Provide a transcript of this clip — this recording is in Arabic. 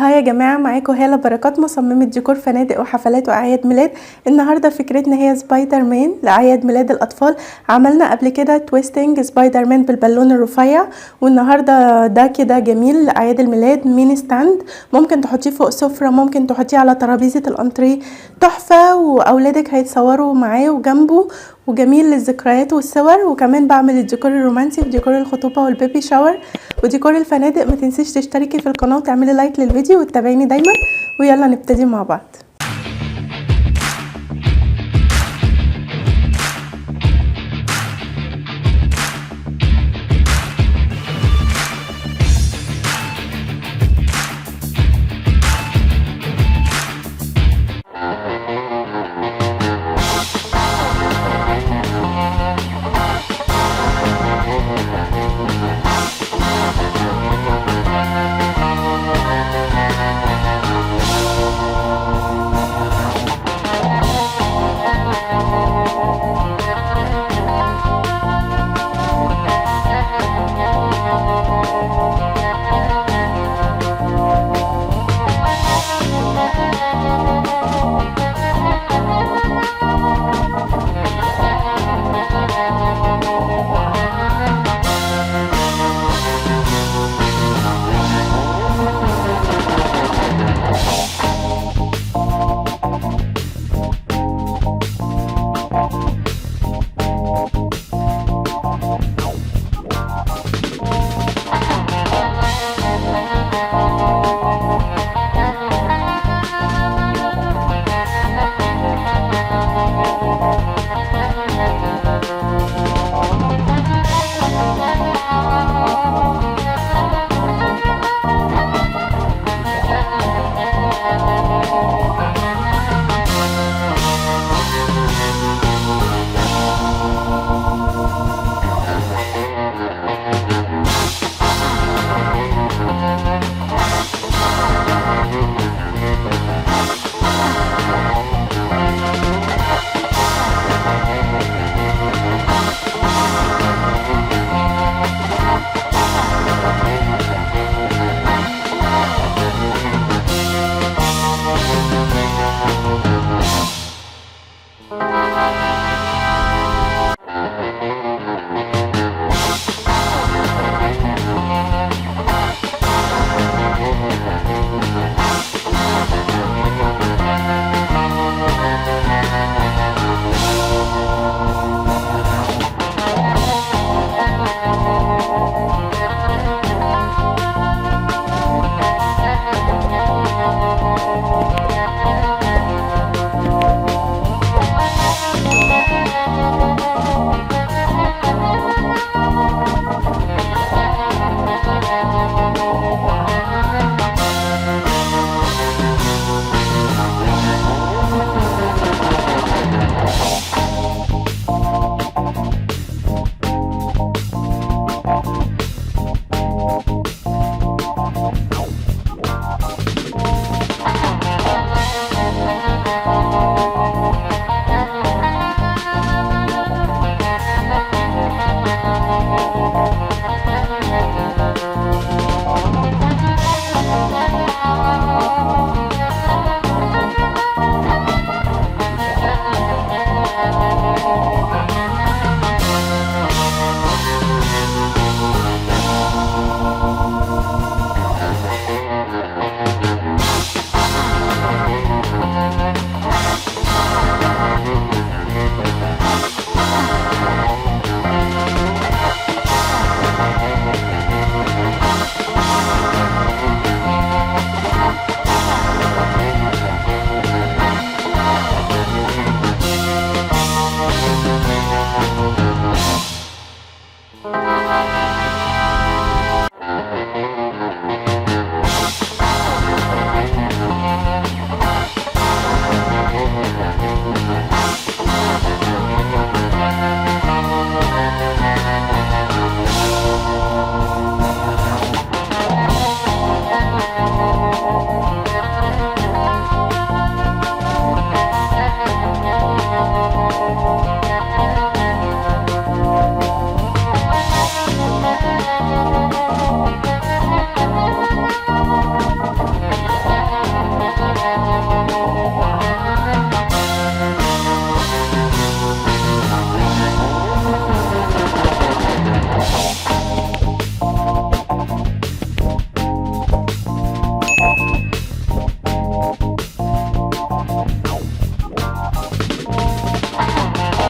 هاي يا جماعة، معاكم هالة بركات، مصممة ديكور فنادق وحفلات واعياد ميلاد. النهاردة فكرتنا هي سبايدر مان لاعياد ميلاد الاطفال. عملنا قبل كده تويستنج سبايدر مان بالبالون الرفيع، والنهاردة ده كده جميل لاعياد الميلاد. ميني ستاند ممكن تحطيه فوق سفرة، ممكن تحطيه على ترابيزة الانتريه، تحفة واولادك هيتصوروا معاه وجنبه، وجميل للذكريات والصور. وكمان بعمل الديكور الرومانسي وديكور الخطوبة والبيبي شاور وديكور الفنادق. ما تنسيش تشتركي في القناة وتعملي لايك للفيديو وتتابعيني دايما، ويلا نبتدي مع بعض.